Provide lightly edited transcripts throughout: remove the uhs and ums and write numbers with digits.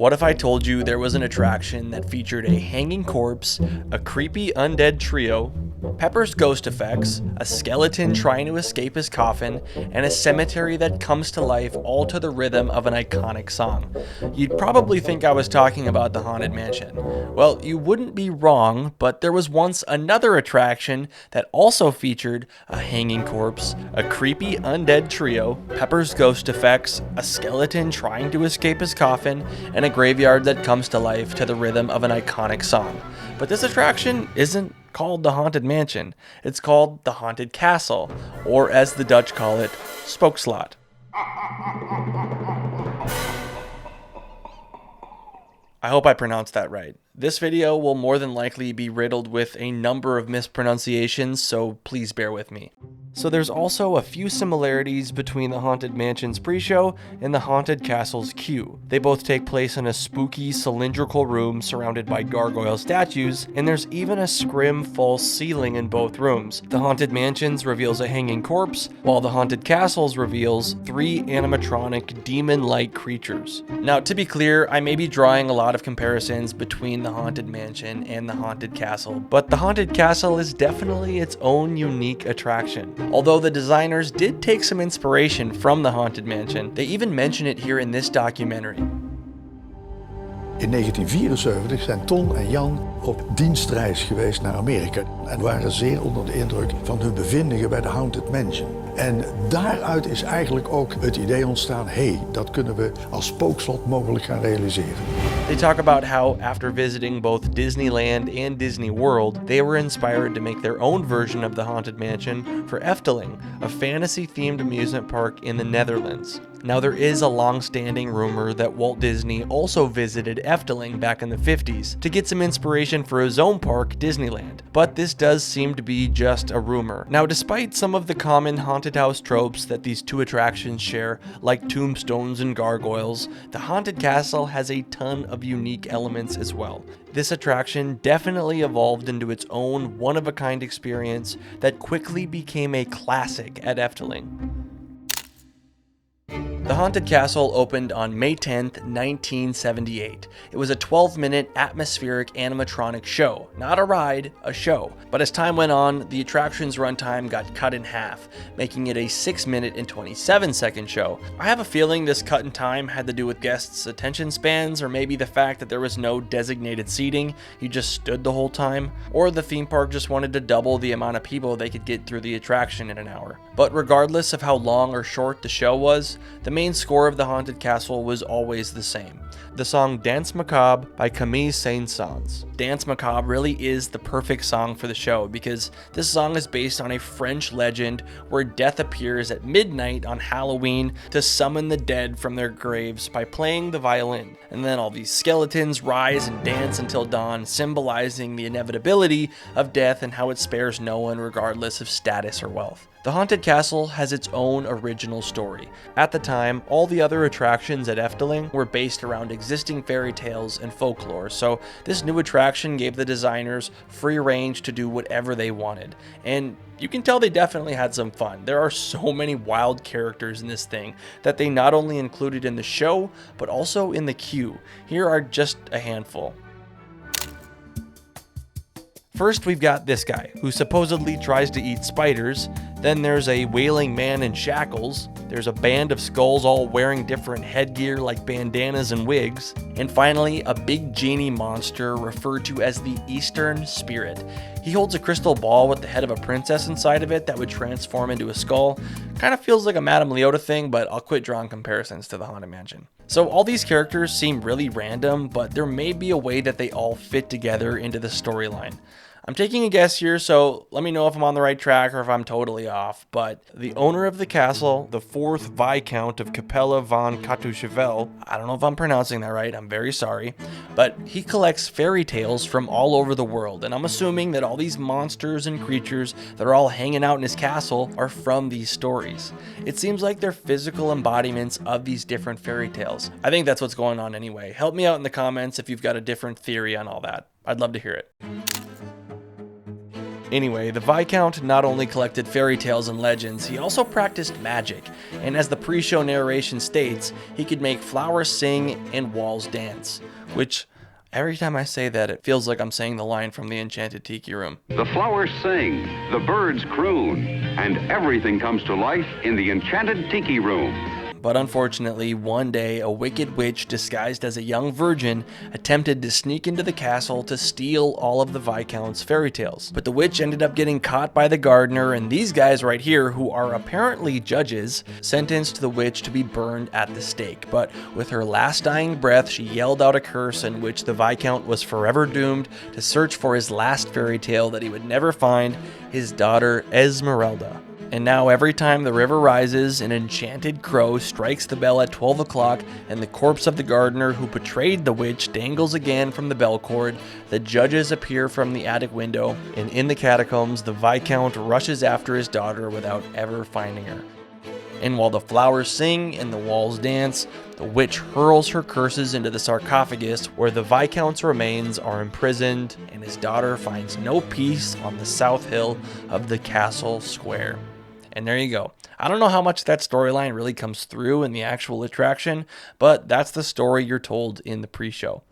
What if I told you there was an attraction that featured a hanging corpse, a creepy undead trio, Pepper's ghost effects, a skeleton trying to escape his coffin, and a cemetery that comes to life all to the rhythm of an iconic song? You'd probably think I was talking about the Haunted Mansion. Well, you wouldn't be wrong, but there was once another attraction that also featured a hanging corpse, a creepy undead trio, Pepper's ghost effects, a skeleton trying to escape his coffin, and a graveyard that comes to life to the rhythm of an iconic song. But this attraction isn't called the Haunted Mansion. It's called the Haunted Castle, or as the Dutch call it, Spookslot. I hope I pronounced that right. This video will more than likely be riddled with a number of mispronunciations, so please bear with me. So there's also a few similarities between the Haunted Mansion's pre-show and the Haunted Castle's queue. They both take place in a spooky cylindrical room surrounded by gargoyle statues, and there's even a scrim false ceiling in both rooms. The Haunted Mansion's reveals a hanging corpse, while the Haunted Castle's reveals 3 animatronic demon-like creatures. Now, to be clear, I may be drawing a lot of comparisons between the Haunted Mansion and the Haunted Castle, but the Haunted Castle is definitely its own unique attraction. Although the designers did take some inspiration from the Haunted Mansion, they even mention it here in this documentary. In 1974 zijn Ton en Jan op dienstreis geweest naar Amerika en waren zeer onder de indruk van hun bevindingen bij de Haunted Mansion. En daaruit is eigenlijk ook het idee ontstaan, dat kunnen we als spookslot mogelijk gaan realiseren. They talk about how, after visiting both Disneyland and Disney World, they were inspired to make their own version of the Haunted Mansion for Efteling, a fantasy-themed amusement park in the Netherlands. Now, there is a long-standing rumor that Walt Disney also visited Efteling back in the 50s to get some inspiration for his own park, Disneyland, but this does seem to be just a rumor. Now, despite some of the common haunted house tropes that these two attractions share, like tombstones and gargoyles, the Haunted Castle has a ton of unique elements as well. This attraction definitely evolved into its own one-of-a-kind experience that quickly became a classic at Efteling. The Haunted Castle opened on May 10th, 1978. It was a 12-minute atmospheric animatronic show. Not a ride, a show. But as time went on, the attraction's runtime got cut in half, making it a 6-minute and 27-second show. I have a feeling this cut in time had to do with guests' attention spans, or maybe the fact that there was no designated seating, you just stood the whole time, or the theme park just wanted to double the amount of people they could get through the attraction in an hour. But regardless of how long or short the show was, the main score of the Haunted Castle was always the same: the song Danse Macabre by Camille Saint-Saëns. Danse Macabre really is the perfect song for the show because this song is based on a French legend where death appears at midnight on Halloween to summon the dead from their graves by playing the violin. And then all these skeletons rise and dance until dawn, symbolizing the inevitability of death and how it spares no one regardless of status or wealth. The Haunted Castle has its own original story. At the time, all the other attractions at Efteling were based around existing fairy tales and folklore, so this new attraction gave the designers free range to do whatever they wanted. And you can tell they definitely had some fun. There are so many wild characters in this thing that they not only included in the show, but also in the queue. Here are just a handful. First, we've got this guy, who supposedly tries to eat spiders. Then there's a wailing man in shackles. There's a band of skulls all wearing different headgear like bandanas and wigs. And finally, a big genie monster referred to as the Eastern Spirit. He holds a crystal ball with the head of a princess inside of it that would transform into a skull. Kind of feels like a Madame Leota thing, but I'll quit drawing comparisons to the Haunted Mansion. So all these characters seem really random, but there may be a way that they all fit together into the storyline. I'm taking a guess here, so let me know if I'm on the right track or if I'm totally off, but the owner of the castle, the 4th Viscount of Capella von Catuchevel, I don't know if I'm pronouncing that right, I'm very sorry, but he collects fairy tales from all over the world, and I'm assuming that all these monsters and creatures that are all hanging out in his castle are from these stories. It seems like they're physical embodiments of these different fairy tales. I think that's what's going on anyway. Help me out in the comments if you've got a different theory on all that. I'd love to hear it. Anyway, the Viscount not only collected fairy tales and legends, he also practiced magic, and as the pre-show narration states, he could make flowers sing and walls dance, which, every time I say that, it feels like I'm saying the line from the Enchanted Tiki Room. The flowers sing, the birds croon, and everything comes to life in the Enchanted Tiki Room. But unfortunately, one day, a wicked witch disguised as a young virgin attempted to sneak into the castle to steal all of the Viscount's fairy tales. But the witch ended up getting caught by the gardener, and these guys right here, who are apparently judges, sentenced the witch to be burned at the stake. But with her last dying breath, she yelled out a curse in which the Viscount was forever doomed to search for his last fairy tale that he would never find, his daughter Esmeralda. And now every time the river rises, an enchanted crow strikes the bell at 12 o'clock and the corpse of the gardener who betrayed the witch dangles again from the bell cord, the judges appear from the attic window, and in the catacombs, the Viscount rushes after his daughter without ever finding her. And while the flowers sing and the walls dance, the witch hurls her curses into the sarcophagus where the Viscount's remains are imprisoned, and his daughter finds no peace on the south hill of the castle square. And there you go. I don't know how much that storyline really comes through in the actual attraction, but that's the story you're told in the pre-show.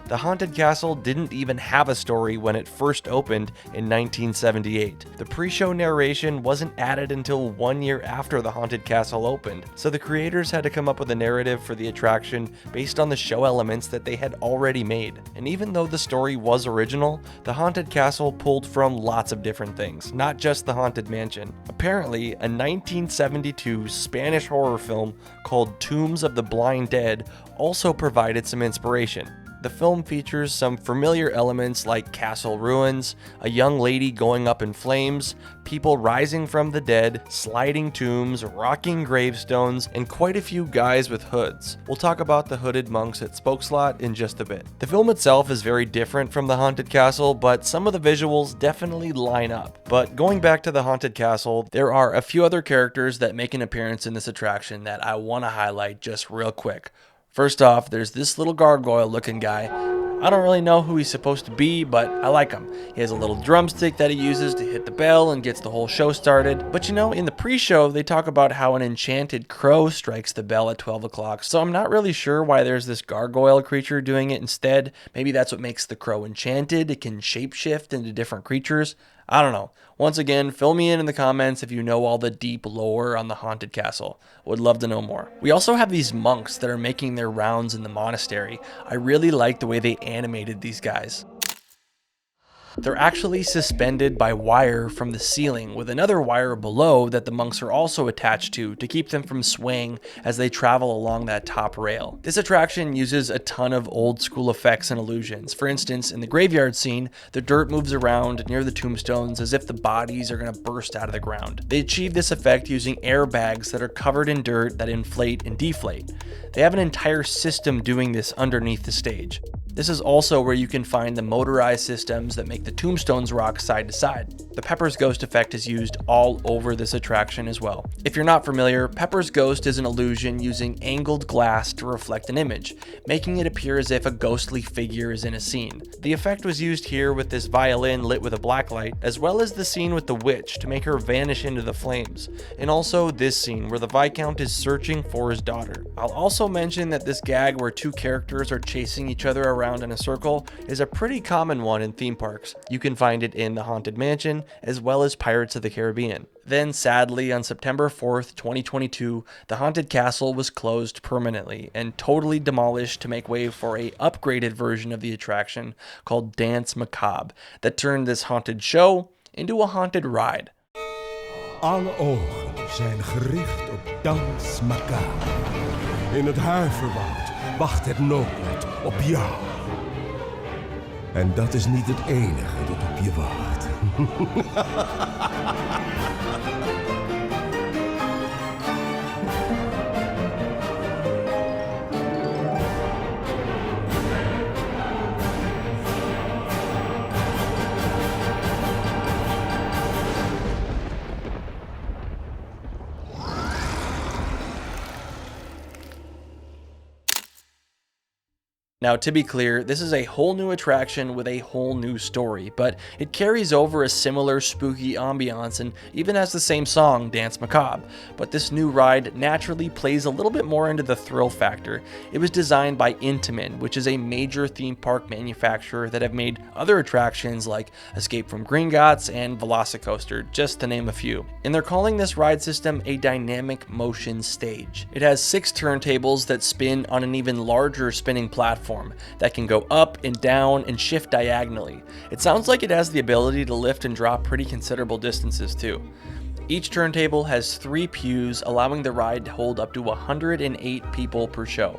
The Haunted Castle didn't even have a story when it first opened in 1978. The pre-show narration wasn't added until 1 year after the Haunted Castle opened, so the creators had to come up with a narrative for the attraction based on the show elements that they had already made. And even though the story was original, the Haunted Castle pulled from lots of different things, not just the Haunted Mansion. Apparently, a 1972 Spanish horror film called Tombs of the Blind Dead also provided some inspiration. The film features some familiar elements like castle ruins, a young lady going up in flames, people rising from the dead, sliding tombs, rocking gravestones, and quite a few guys with hoods. We'll talk about the hooded monks at Spookslot in just a bit. The film itself is very different from the Haunted Castle, but some of the visuals definitely line up. But going back to the Haunted Castle, there are a few other characters that make an appearance in this attraction that I want to highlight just real quick. First off, there's this little gargoyle looking guy. I don't really know who he's supposed to be, but I like him. He has a little drumstick that he uses to hit the bell and gets the whole show started. But you know, in the pre-show, they talk about how an enchanted crow strikes the bell at 12 o'clock, so I'm not really sure why there's this gargoyle creature doing it instead. Maybe that's what makes the crow enchanted. It can shapeshift into different creatures. I don't know. Once again, fill me in the comments if you know all the deep lore on the Haunted Castle. Would love to know more. We also have these monks that are making their rounds in the monastery. I really like the way they animated these guys. They're actually suspended by wire from the ceiling with another wire below that the monks are also attached to keep them from swaying as they travel along that top rail. This attraction uses a ton of old school effects and illusions. For instance, in the graveyard scene, the dirt moves around near the tombstones as if the bodies are going to burst out of the ground. They achieve this effect using airbags that are covered in dirt that inflate and deflate. They have an entire system doing this underneath the stage. This is also where you can find the motorized systems that make the tombstones rock side to side. The Pepper's Ghost effect is used all over this attraction as well. If you're not familiar, Pepper's Ghost is an illusion using angled glass to reflect an image, making it appear as if a ghostly figure is in a scene. The effect was used here with this violin lit with a black light, as well as the scene with the witch to make her vanish into the flames, and also this scene where the Viscount is searching for his daughter. I'll also mention that this gag where two characters are chasing each other around in a circle is a pretty common one in theme parks. You can find it in the Haunted Mansion as well as Pirates of the Caribbean. Then sadly, on September 4th, 2022, the Haunted Castle was closed permanently and totally demolished to make way for a upgraded version of the attraction called Danse Macabre that turned this haunted show into a haunted ride. Alle ogen zijn gericht op Danse Macabre. In het Huiverwoud wacht het noodlot op jou. En dat is niet het enige dat op je wacht. Now, to be clear, this is a whole new attraction with a whole new story, but it carries over a similar spooky ambiance and even has the same song, Danse Macabre. But this new ride naturally plays a little bit more into the thrill factor. It was designed by Intamin, which is a major theme park manufacturer that have made other attractions like Escape from Gringotts and Velocicoaster, just to name a few. And they're calling this ride system a dynamic motion stage. It has 6 turntables that spin on an even larger spinning platform that can go up and down and shift diagonally. It sounds like it has the ability to lift and drop pretty considerable distances too. Each turntable has 3 pews, allowing the ride to hold up to 108 people per show.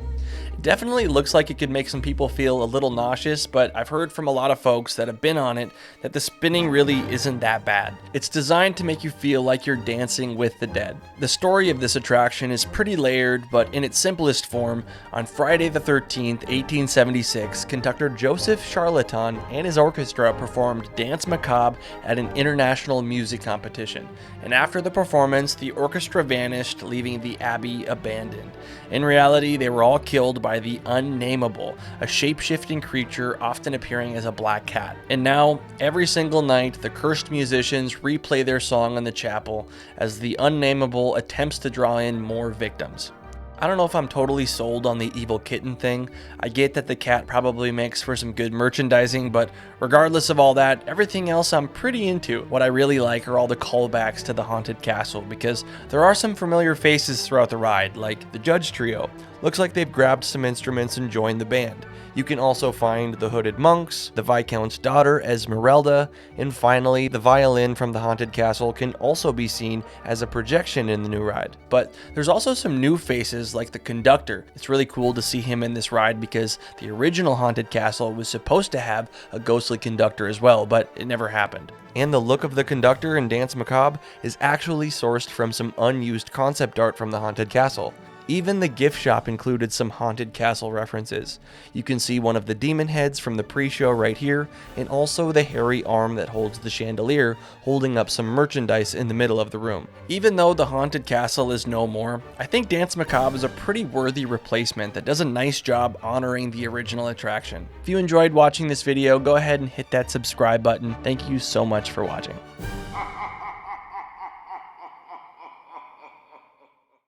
It definitely looks like it could make some people feel a little nauseous, but I've heard from a lot of folks that have been on it that the spinning really isn't that bad. It's designed to make you feel like you're dancing with the dead. The story of this attraction is pretty layered, but in its simplest form, on Friday the 13th, 1876, conductor Joseph Charlatan and his orchestra performed Danse Macabre at an international music competition. And after the performance, the orchestra vanished, leaving the abbey abandoned. In reality, they were all killed by the Unnameable, a shape-shifting creature often appearing as a black cat. And now, every single night, the cursed musicians replay their song in the chapel as the Unnameable attempts to draw in more victims. I don't know if I'm totally sold on the evil kitten thing. I get that the cat probably makes for some good merchandising, but regardless of all that, everything else I'm pretty into. What I really like are all the callbacks to the haunted castle, because there are some familiar faces throughout the ride, like the Judge Trio. Looks like they've grabbed some instruments and joined the band. You can also find the hooded monks, the Viscount's daughter Esmeralda, and finally the violin from the haunted castle can also be seen as a projection in the new ride. But there's also some new faces like the conductor. It's really cool to see him in this ride because the original haunted castle was supposed to have a ghostly conductor as well, but it never happened. And the look of the conductor in Danse Macabre is actually sourced from some unused concept art from the haunted castle. Even the gift shop included some haunted castle references. You can see one of the demon heads from the pre-show right here, and also the hairy arm that holds the chandelier, holding up some merchandise in the middle of the room. Even though the haunted castle is no more, I think Danse Macabre is a pretty worthy replacement that does a nice job honoring the original attraction. If you enjoyed watching this video, go ahead and hit that subscribe button. Thank you so much for watching.